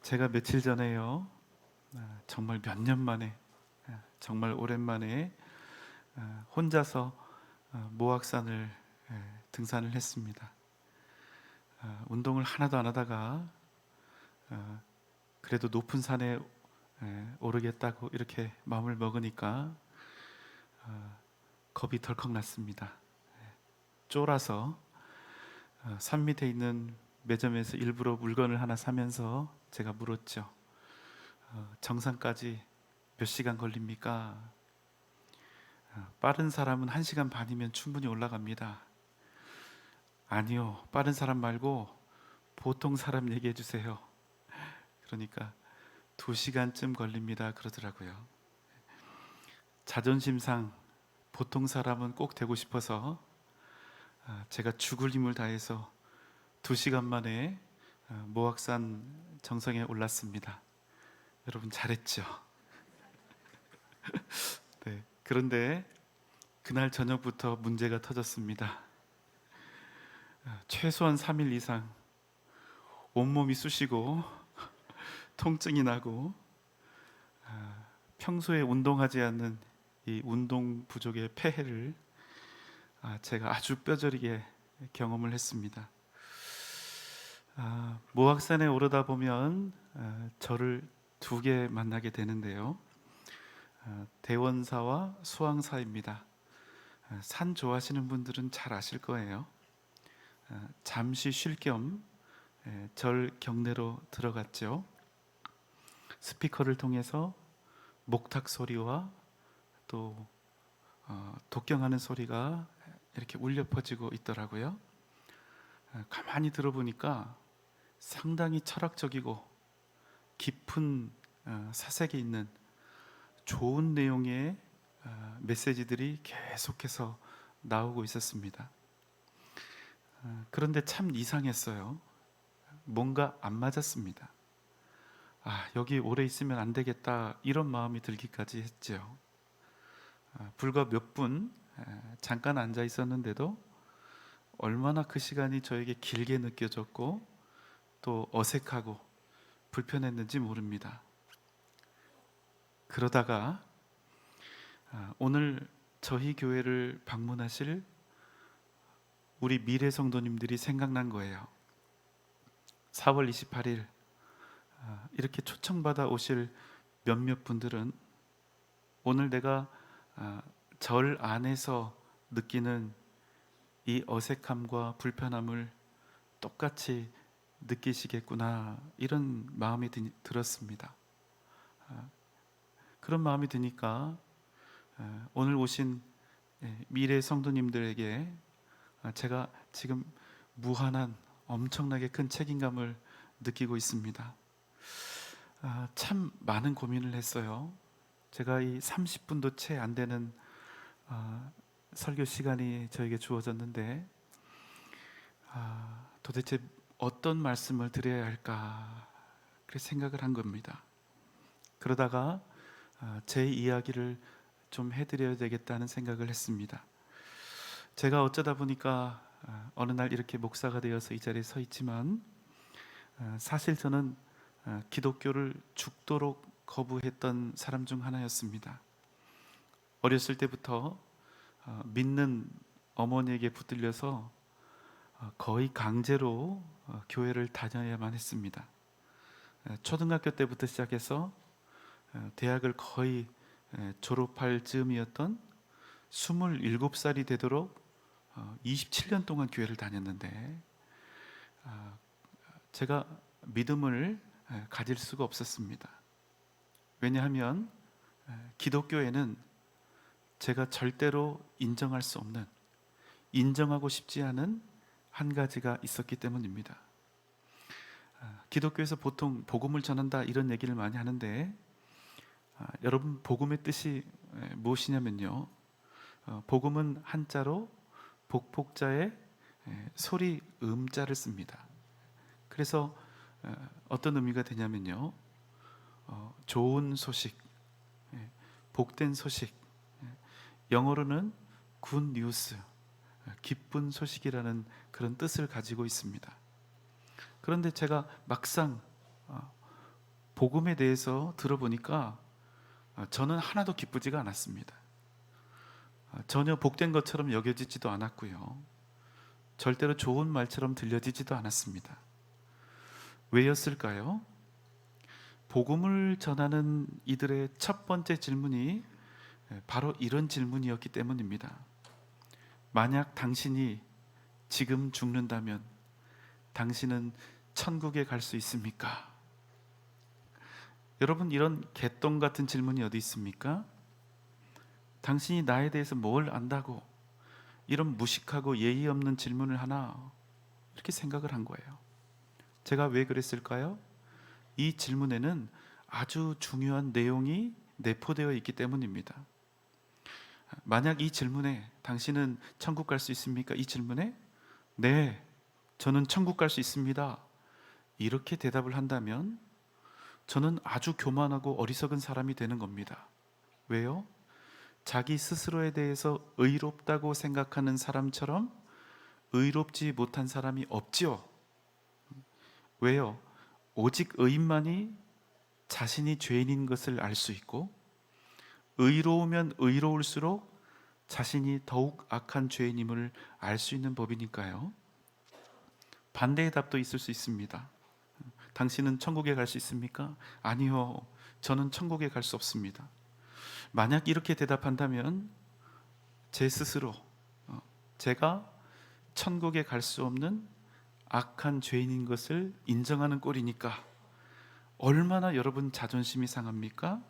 제가 며칠 전에요, 정말 몇 년 만에, 정말 오랜만에 혼자서 모악산을 등산을 했습니다. 운동을 하나도 안 하다가 그래도 높은 산에 오르겠다고 이렇게 마음을 먹으니까 겁이 덜컥 났습니다. 쫄아서 산 밑에 있는 매점에서 일부러 물건을 하나 사면서 제가 물었죠. 정상까지 몇 시간 걸립니까? 빠른 사람은 1시간 반이면 충분히 올라갑니다. 아니요, 빠른 사람 말고 보통 사람 얘기해 주세요. 그러니까 2시간쯤 걸립니다 그러더라고요. 자존심상 보통 사람은 꼭 되고 싶어서 제가 죽을 힘을 다해서 2시간 만에 모악산 정상에 올랐습니다. 여러분 잘했죠? 네. 그런데 그날 저녁부터 문제가 터졌습니다. 최소한 3일 이상 온몸이 쑤시고 통증이 나고 평소에 운동하지 않는 이 운동 부족의 폐해를 제가 아주 뼈저리게 경험을 했습니다. 모악산에 오르다 보면 저를 2개 만나게 되는데요. 대원사와 수왕사입니다. 산 좋아하시는 분들은 잘 아실 거예요. 잠시 쉴 겸 절 경내로 들어갔죠. 스피커를 통해서 목탁 소리와 또 독경하는 소리가 이렇게 울려 퍼지고 있더라고요. 가만히 들어보니까 상당히 철학적이고 깊은 사색이 있는 좋은 내용의 메시지들이 계속해서 나오고 있었습니다. 그런데 참 이상했어요. 뭔가 안 맞았습니다. 여기 오래 있으면 안 되겠다 이런 마음이 들기까지 했죠. 불과 몇 분 잠깐 앉아 있었는데도 얼마나 그 시간이 저에게 길게 느껴졌고 또 어색하고 불편했는지 모릅니다. 그러다가 오늘 저희 교회를 방문하실 우리 미래 성도님들이 생각난 거예요. 4월 28일 이렇게 초청받아 오실 몇몇 분들은 오늘 내가 절 안에서 느끼는 이 어색함과 불편함을 똑같이 느끼시겠구나 이런 마음이 들었습니다. 그런 마음이 드니까 오늘 오신 미래 성도님들에게 제가 지금 무한한 엄청나게 큰 책임감을 느끼고 있습니다. 참 많은 고민을 했어요. 제가 이 30분도 채 안 되는 설교 시간이 저에게 주어졌는데 도대체 어떤 말씀을 드려야 할까 그렇게 생각을 한 겁니다. 그러다가 제 이야기를 좀 해드려야 되겠다는 생각을 했습니다. 제가 어쩌다 보니까 어느 날 이렇게 목사가 되어서 이 자리에 서 있지만 사실 저는 기독교를 죽도록 거부했던 사람 중 하나였습니다. 어렸을 때부터 믿는 어머니에게 붙들려서 거의 강제로 교회를 다녀야만 했습니다. 초등학교 때부터 시작해서 대학을 거의 졸업할 즈음이었던 27살이 되도록 27년 동안 교회를 다녔는데 제가 믿음을 가질 수가 없었습니다. 왜냐하면 기독교에는 제가 절대로 인정할 수 없는, 인정하고 싶지 않은 한 가지가 있었기 때문입니다. 기독교에서 보통 복음을 전한다 이런 얘기를 많이 하는데 여러분 복음의 뜻이 무엇이냐면요, 복음은 한자로 복복자의 소리 음자를 씁니다. 그래서 어떤 의미가 되냐면요, 좋은 소식, 복된 소식, 영어로는 good news, 기쁜 소식이라는 그런 뜻을 가지고 있습니다. 그런데 제가 막상 복음에 대해서 들어보니까 저는 하나도 기쁘지가 않았습니다. 전혀 복된 것처럼 여겨지지도 않았고요. 절대로 좋은 말처럼 들려지지도 않았습니다. 왜였을까요? 복음을 전하는 이들의 첫 번째 질문이 바로 이런 질문이었기 때문입니다. 만약 당신이 지금 죽는다면 당신은 천국에 갈 수 있습니까? 여러분, 이런 개똥 같은 질문이 어디 있습니까? 당신이 나에 대해서 뭘 안다고 이런 무식하고 예의 없는 질문을 하나, 이렇게 생각을 한 거예요. 제가 왜 그랬을까요? 이 질문에는 아주 중요한 내용이 내포되어 있기 때문입니다. 만약 이 질문에 당신은 천국 갈 수 있습니까? 이 질문에 네, 저는 천국 갈 수 있습니다, 이렇게 대답을 한다면 저는 아주 교만하고 어리석은 사람이 되는 겁니다. 왜요? 자기 스스로에 대해서 의롭다고 생각하는 사람처럼 의롭지 못한 사람이 없지요. 왜요? 오직 의인만이 자신이 죄인인 것을 알 수 있고, 의로우면 의로울수록 자신이 더욱 악한 죄인임을 알 수 있는 법이니까요. 반대의 답도 있을 수 있습니다. 당신은 천국에 갈 수 있습니까? 아니요, 저는 천국에 갈 수 없습니다. 만약 이렇게 대답한다면 제 스스로 제가 천국에 갈 수 없는 악한 죄인인 것을 인정하는 꼴이니까 얼마나 여러분 자존심이 상합니까?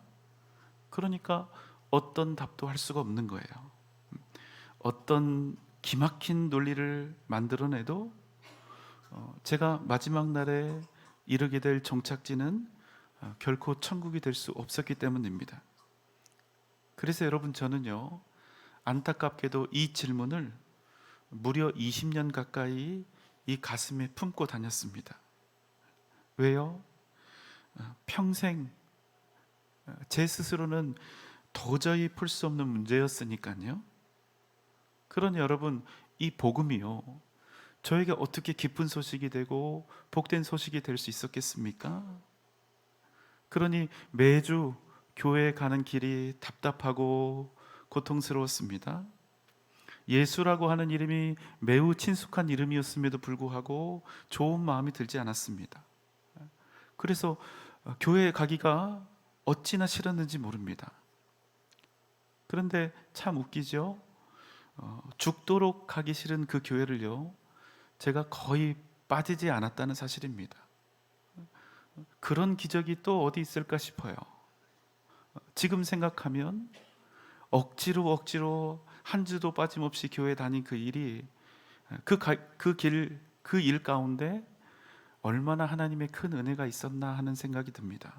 그러니까 어떤 답도 할 수가 없는 거예요. 어떤 기막힌 논리를 만들어내도 제가 마지막 날에 이르게 될 종착지는 결코 천국이 될 수 없었기 때문입니다. 그래서 여러분, 저는요, 안타깝게도 이 질문을 무려 20년 가까이 이 가슴에 품고 다녔습니다. 왜요? 평생 제 스스로는 도저히 풀 수 없는 문제였으니까요. 그러니 여러분, 이 복음이요, 저에게 어떻게 기쁜 소식이 되고 복된 소식이 될 수 있었겠습니까? 그러니 매주 교회에 가는 길이 답답하고 고통스러웠습니다. 예수라고 하는 이름이 매우 친숙한 이름이었음에도 불구하고 좋은 마음이 들지 않았습니다. 그래서 교회에 가기가 어찌나 싫었는지 모릅니다. 그런데 참 웃기죠? 죽도록 가기 싫은 그 교회를요, 제가 거의 빠지지 않았다는 사실입니다. 그런 기적이 또 어디 있을까 싶어요. 지금 생각하면 억지로 한 주도 빠짐없이 교회 다닌 그 일이, 그 일 가운데 얼마나 하나님의 큰 은혜가 있었나 하는 생각이 듭니다.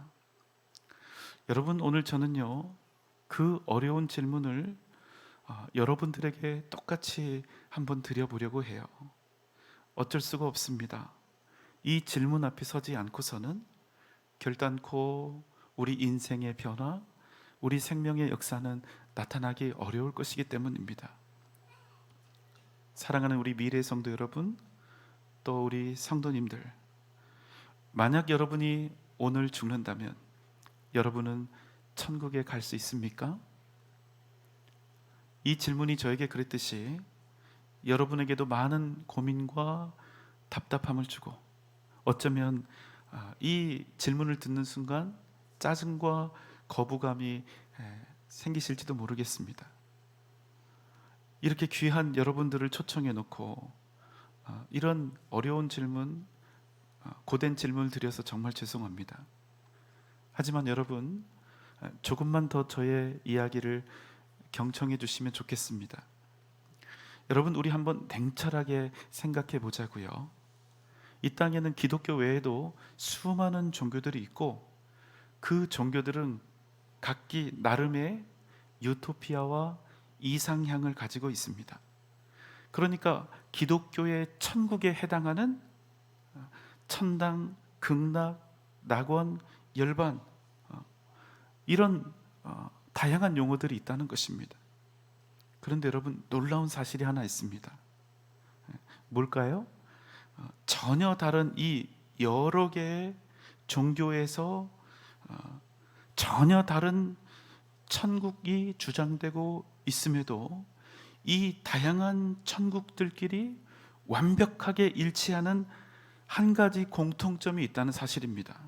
여러분, 오늘 저는요, 그 어려운 질문을 여러분들에게 똑같이 한번 드려보려고 해요. 어쩔 수가 없습니다. 이 질문 앞에 서지 않고서는 결단코 우리 인생의 변화, 우리 생명의 역사는 나타나기 어려울 것이기 때문입니다. 사랑하는 우리 미래 성도 여러분, 또 우리 성도님들, 만약 여러분이 오늘 죽는다면 여러분은 천국에 갈 수 있습니까? 이 질문이 저에게 그랬듯이 여러분에게도 많은 고민과 답답함을 주고, 어쩌면 이 질문을 듣는 순간 짜증과 거부감이 생기실지도 모르겠습니다. 이렇게 귀한 여러분들을 초청해 놓고 이런 어려운 질문, 고된 질문을 드려서 정말 죄송합니다. 하지만 여러분, 조금만 더 저의 이야기를 경청해 주시면 좋겠습니다. 여러분, 우리 한번 냉철하게 생각해 보자고요. 이 땅에는 기독교 외에도 수많은 종교들이 있고, 그 종교들은 각기 나름의 유토피아와 이상향을 가지고 있습니다. 그러니까 기독교의 천국에 해당하는 천당, 극락, 낙원, 열반, 이런 다양한 용어들이 있다는 것입니다. 그런데 여러분, 놀라운 사실이 하나 있습니다. 뭘까요? 전혀 다른 이 여러 개의 종교에서 전혀 다른 천국이 주장되고 있음에도 이 다양한 천국들끼리 완벽하게 일치하는 한 가지 공통점이 있다는 사실입니다.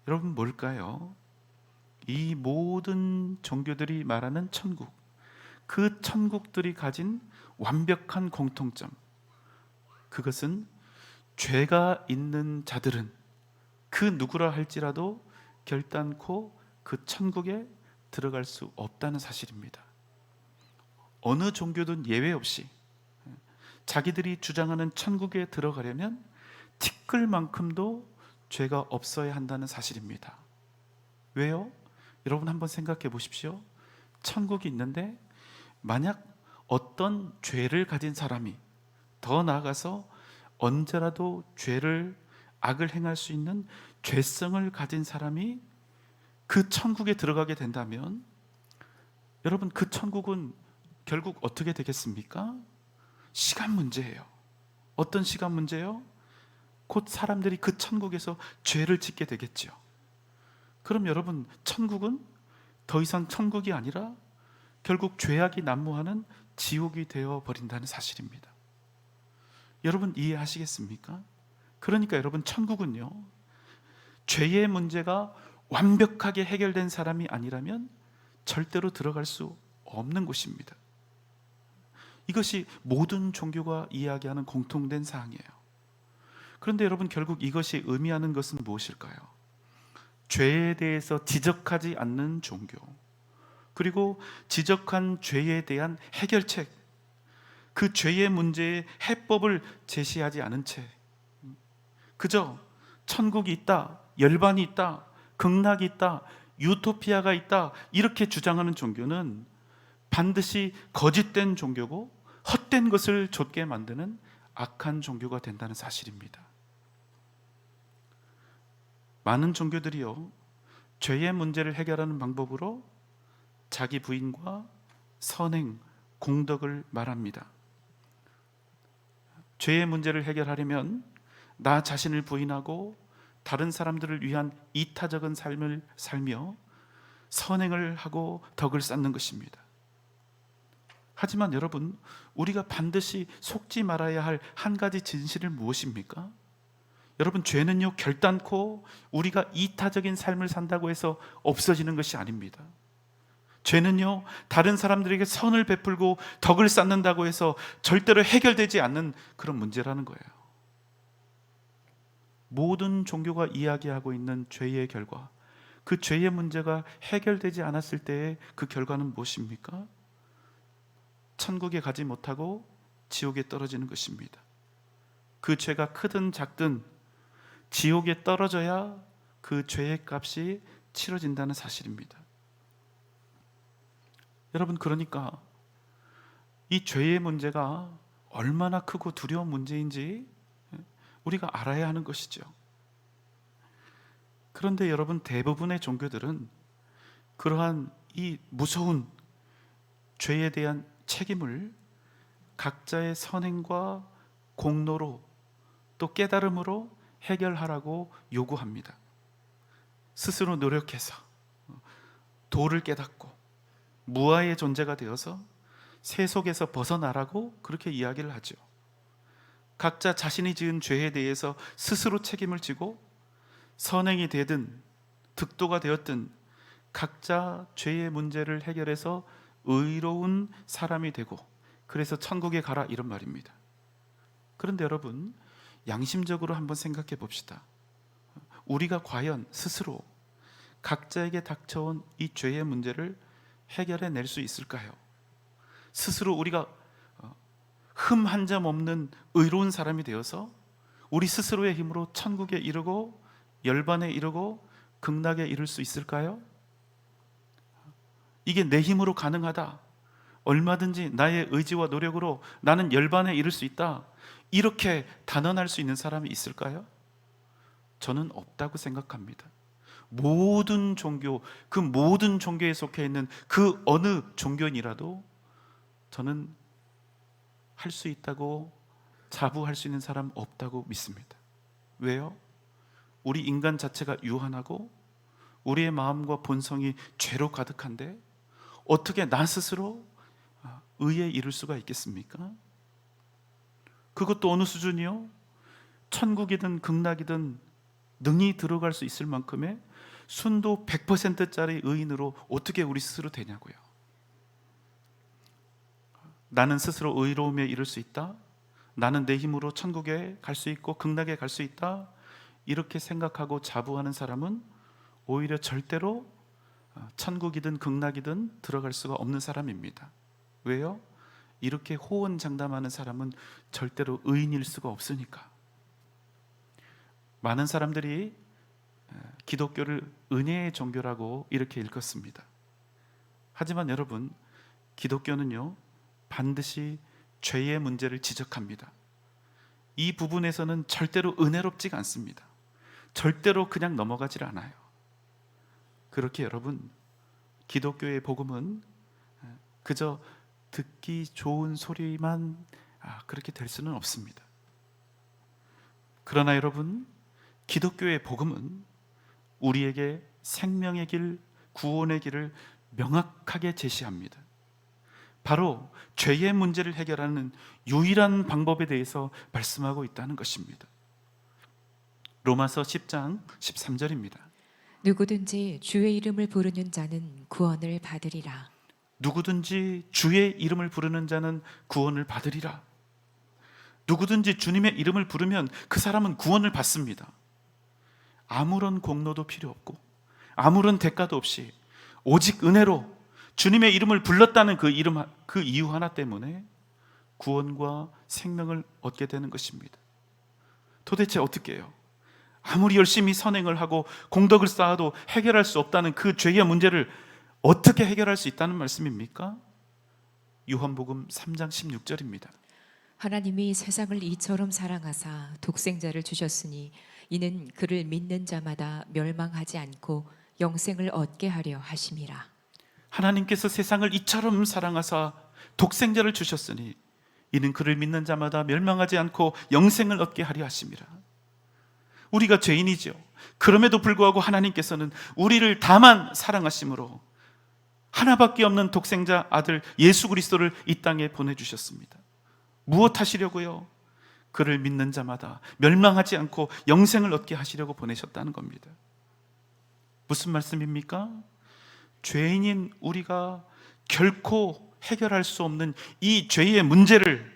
여러분, 뭘까요? 이 모든 종교들이 말하는 천국, 그 천국들이 가진 완벽한 공통점, 그것은 죄가 있는 자들은 그 누구라 할지라도 결단코 그 천국에 들어갈 수 없다는 사실입니다. 어느 종교든 예외 없이 자기들이 주장하는 천국에 들어가려면 티끌만큼도 죄가 없어야 한다는 사실입니다. 왜요? 여러분 한번 생각해 보십시오. 천국이 있는데 만약 어떤 죄를 가진 사람이, 더 나아가서 언제라도 악을 행할 수 있는 죄성을 가진 사람이 그 천국에 들어가게 된다면, 여러분, 그 천국은 결국 어떻게 되겠습니까? 시간 문제예요. 어떤 시간 문제요? 곧 사람들이 그 천국에서 죄를 짓게 되겠죠. 그럼 여러분, 천국은 더 이상 천국이 아니라 결국 죄악이 난무하는 지옥이 되어 버린다는 사실입니다. 여러분, 이해하시겠습니까? 그러니까 여러분, 천국은요, 죄의 문제가 완벽하게 해결된 사람이 아니라면 절대로 들어갈 수 없는 곳입니다. 이것이 모든 종교가 이야기하는 공통된 사항이에요. 그런데 여러분, 결국 이것이 의미하는 것은 무엇일까요? 죄에 대해서 지적하지 않는 종교, 그리고 지적한 죄에 대한 해결책, 그 죄의 문제의 해법을 제시하지 않은 채 그저 천국이 있다, 열반이 있다, 극락이 있다, 유토피아가 있다, 이렇게 주장하는 종교는 반드시 거짓된 종교고 헛된 것을 좇게 만드는 악한 종교가 된다는 사실입니다. 많은 종교들이요, 죄의 문제를 해결하는 방법으로 자기 부인과 선행, 공덕을 말합니다. 죄의 문제를 해결하려면 나 자신을 부인하고 다른 사람들을 위한 이타적인 삶을 살며 선행을 하고 덕을 쌓는 것입니다. 하지만 여러분, 우리가 반드시 속지 말아야 할 한 가지 진실은 무엇입니까? 여러분, 죄는요, 결단코 우리가 이타적인 삶을 산다고 해서 없어지는 것이 아닙니다. 죄는요, 다른 사람들에게 선을 베풀고 덕을 쌓는다고 해서 절대로 해결되지 않는 그런 문제라는 거예요. 모든 종교가 이야기하고 있는 죄의 결과, 그 죄의 문제가 해결되지 않았을 때의 그 결과는 무엇입니까? 천국에 가지 못하고 지옥에 떨어지는 것입니다. 그 죄가 크든 작든 지옥에 떨어져야 그 죄의 값이 치러진다는 사실입니다. 여러분, 그러니까 이 죄의 문제가 얼마나 크고 두려운 문제인지 우리가 알아야 하는 것이죠. 그런데 여러분, 대부분의 종교들은 그러한 이 무서운 죄에 대한 책임을 각자의 선행과 공로로, 또 깨달음으로 해결하라고 요구합니다. 스스로 노력해서 도를 깨닫고 무아의 존재가 되어서 세속에서 벗어나라고 그렇게 이야기를 하죠. 각자 자신이 지은 죄에 대해서 스스로 책임을 지고 선행이 되든 득도가 되었든 각자 죄의 문제를 해결해서 의로운 사람이 되고, 그래서 천국에 가라, 이런 말입니다. 그런데 여러분, 양심적으로 한번 생각해 봅시다. 우리가 과연 스스로 각자에게 닥쳐온 이 죄의 문제를 해결해낼 수 있을까요? 스스로 우리가 흠 한 점 없는 의로운 사람이 되어서 우리 스스로의 힘으로 천국에 이르고 열반에 이르고 극락에 이를 수 있을까요? 이게 내 힘으로 가능하다, 얼마든지 나의 의지와 노력으로 나는 열반에 이를 수 있다, 이렇게 단언할 수 있는 사람이 있을까요? 저는 없다고 생각합니다. 모든 종교, 그 모든 종교에 속해 있는 그 어느 종교인이라도 저는 할 수 있다고 자부할 수 있는 사람 없다고 믿습니다. 왜요? 우리 인간 자체가 유한하고 우리의 마음과 본성이 죄로 가득한데 어떻게 나 스스로 의에 이를 수가 있겠습니까? 그것도 어느 수준이요? 천국이든 극락이든 능히 들어갈 수 있을 만큼의 순도 100%짜리 의인으로 어떻게 우리 스스로 되냐고요. 나는 스스로 의로움에 이를 수 있다. 나는 내 힘으로 천국에 갈 수 있고 극락에 갈 수 있다. 이렇게 생각하고 자부하는 사람은 오히려 절대로 천국이든 극락이든 들어갈 수가 없는 사람입니다. 왜요? 이렇게 호언장담하는 사람은 절대로 의인일 수가 없으니까. 많은 사람들이 기독교를 은혜의 종교라고 이렇게 읽었습니다. 하지만 여러분, 기독교는요, 반드시 죄의 문제를 지적합니다. 이 부분에서는 절대로 은혜롭지가 않습니다. 절대로 그냥 넘어가질 않아요. 그렇게 여러분, 기독교의 복음은 그저 듣기 좋은 소리만 그렇게 될 수는 없습니다. 그러나 여러분, 기독교의 복음은 우리에게 생명의 길, 구원의 길을 명확하게 제시합니다. 바로 죄의 문제를 해결하는 유일한 방법에 대해서 말씀하고 있다는 것입니다. 로마서 10장 13절입니다. 누구든지 주의 이름을 부르는 자는 구원을 받으리라. 누구든지 주의 이름을 부르는 자는 구원을 받으리라. 누구든지 주님의 이름을 부르면 그 사람은 구원을 받습니다. 아무런 공로도 필요 없고 아무런 대가도 없이 오직 은혜로 주님의 이름을 불렀다는 그 이유 하나 때문에 구원과 생명을 얻게 되는 것입니다. 도대체 어떻게 해요? 아무리 열심히 선행을 하고 공덕을 쌓아도 해결할 수 없다는 그 죄의 문제를 어떻게 해결할 수 있다는 말씀입니까? 요한복음 3장 16절입니다. 하나님이 세상을 이처럼 사랑하사 독생자를 주셨으니 이는 그를 믿는 자마다 멸망하지 않고 영생을 얻게 하려 하심이라. 하나님께서 세상을 이처럼 사랑하사 독생자를 주셨으니 이는 그를 믿는 자마다 멸망하지 않고 영생을 얻게 하려 하심이라. 우리가 죄인이죠. 그럼에도 불구하고 하나님께서는 우리를 다만 사랑하심으로 하나밖에 없는 독생자 아들 예수 그리스도를 이 땅에 보내주셨습니다. 무엇 하시려고요? 그를 믿는 자마다 멸망하지 않고 영생을 얻게 하시려고 보내셨다는 겁니다. 무슨 말씀입니까? 죄인인 우리가 결코 해결할 수 없는 이 죄의 문제를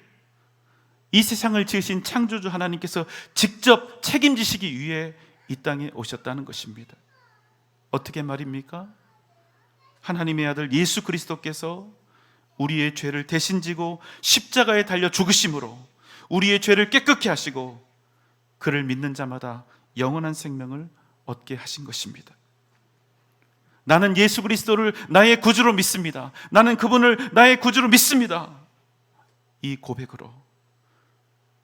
이 세상을 지으신 창조주 하나님께서 직접 책임지시기 위해 이 땅에 오셨다는 것입니다. 어떻게 말입니까? 하나님의 아들 예수 그리스도께서 우리의 죄를 대신 지고 십자가에 달려 죽으심으로 우리의 죄를 깨끗게 하시고 그를 믿는 자마다 영원한 생명을 얻게 하신 것입니다. 나는 예수 그리스도를 나의 구주로 믿습니다. 나는 그분을 나의 구주로 믿습니다. 이 고백으로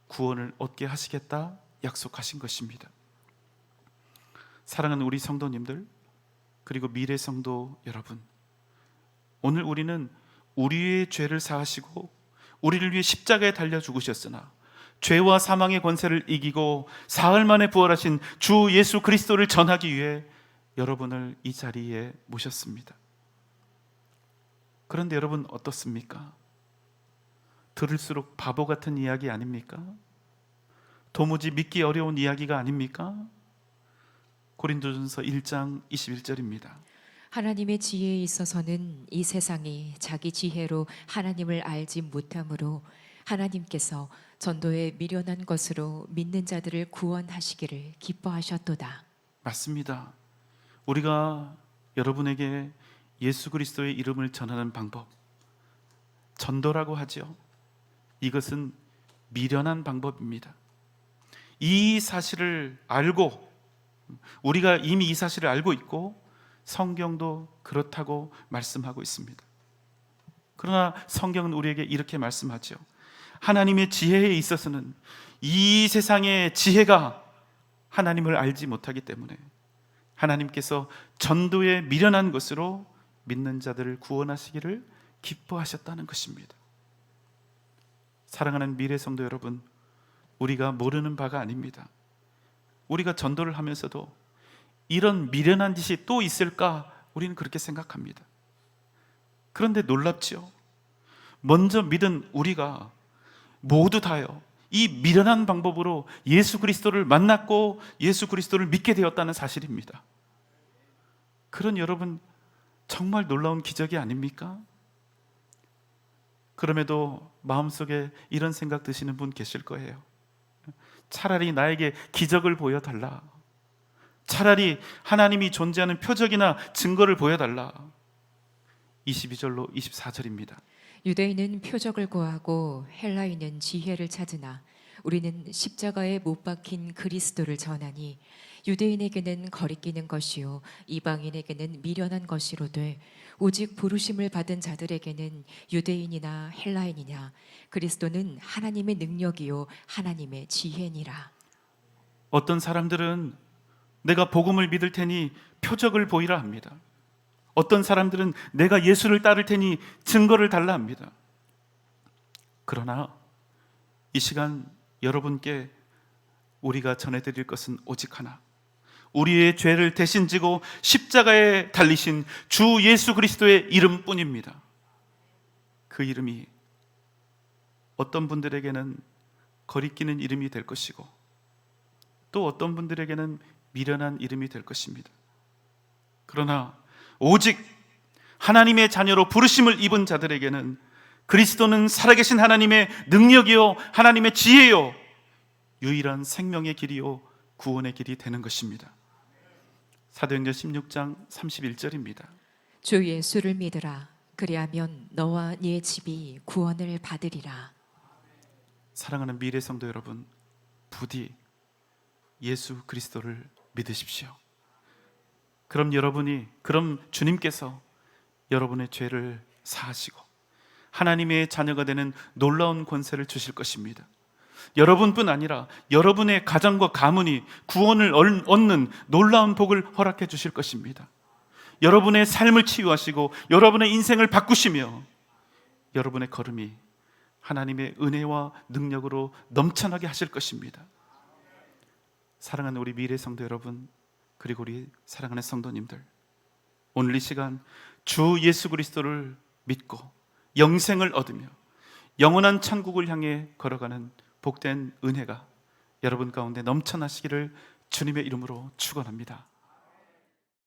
구원을 얻게 하시겠다 약속하신 것입니다. 사랑하는 우리 성도님들, 그리고 미래 성도 여러분, 오늘 우리는 우리의 죄를 사하시고 우리를 위해 십자가에 달려 죽으셨으나 죄와 사망의 권세를 이기고 사흘 만에 부활하신 주 예수 그리스도를 전하기 위해 여러분을 이 자리에 모셨습니다. 그런데 여러분 어떻습니까? 들을수록 바보 같은 이야기 아닙니까? 도무지 믿기 어려운 이야기가 아닙니까? 고린도전서 1장 21절입니다. 하나님의 지혜에 있어서는 이 세상이 자기 지혜로 하나님을 알지 못하므로 하나님께서 전도에 미련한 것으로 믿는 자들을 구원하시기를 기뻐하셨도다. 맞습니다. 우리가 여러분에게 예수 그리스도의 이름을 전하는 방법, 전도라고 하죠. 이것은 미련한 방법입니다. 이 사실을 알고, 우리가 이미 이 사실을 알고 있고 성경도 그렇다고 말씀하고 있습니다. 그러나 성경은 우리에게 이렇게 말씀하죠. 하나님의 지혜에 있어서는 이 세상의 지혜가 하나님을 알지 못하기 때문에 하나님께서 전도에 미련한 것으로 믿는 자들을 구원하시기를 기뻐하셨다는 것입니다. 사랑하는 미래 성도 여러분, 우리가 모르는 바가 아닙니다. 우리가 전도를 하면서도 이런 미련한 짓이 또 있을까? 우리는 그렇게 생각합니다. 그런데 놀랍지요. 먼저 믿은 우리가 모두 다요, 이 미련한 방법으로 예수 그리스도를 만났고 예수 그리스도를 믿게 되었다는 사실입니다. 그런 여러분, 정말 놀라운 기적이 아닙니까? 그럼에도 마음속에 이런 생각 드시는 분 계실 거예요. 차라리 나에게 기적을 보여달라. 차라리 하나님이 존재하는 표적이나 증거를 보여달라. 22절로 24절입니다. 유대인은 표적을 구하고 헬라인은 지혜를 찾으나 우리는 십자가에 못 박힌 그리스도를 전하니 유대인에게는 거리끼는 것이요 이방인에게는 미련한 것이로되 오직 부르심을 받은 자들에게는 유대인이나 헬라인이냐 그리스도는 하나님의 능력이요 하나님의 지혜니라. 어떤 사람들은 내가 복음을 믿을 테니 표적을 보이라 합니다. 어떤 사람들은 내가 예수를 따를 테니 증거를 달라 합니다. 그러나 이 시간 여러분께 우리가 전해드릴 것은 오직 하나, 우리의 죄를 대신 지고 십자가에 달리신 주 예수 그리스도의 이름뿐입니다. 그 이름이 어떤 분들에게는 거리끼는 이름이 될 것이고 또 어떤 분들에게는 미련한 이름이 될 것입니다. 그러나 오직 하나님의 자녀로 부르심을 입은 자들에게는 그리스도는 살아계신 하나님의 능력이요 하나님의 지혜요 유일한 생명의 길이요 구원의 길이 되는 것입니다. 사도행전 16장 31절입니다. 주 예수를 믿으라. 그리하면 너와 네 집이 구원을 받으리라. 사랑하는 미래 성도 여러분, 부디 예수 그리스도를 믿으십시오. 그럼 주님께서 여러분의 죄를 사하시고 하나님의 자녀가 되는 놀라운 권세를 주실 것입니다. 여러분뿐 아니라 여러분의 가정과 가문이 구원을 얻는 놀라운 복을 허락해 주실 것입니다. 여러분의 삶을 치유하시고 여러분의 인생을 바꾸시며 여러분의 걸음이 하나님의 은혜와 능력으로 넘쳐나게 하실 것입니다. 사랑하는 우리 미래 성도 여러분, 그리고 우리 사랑하는 성도님들, 오늘 이 시간 주 예수 그리스도를 믿고 영생을 얻으며 영원한 천국을 향해 걸어가는 복된 은혜가 여러분 가운데 넘쳐나시기를 주님의 이름으로 축원합니다.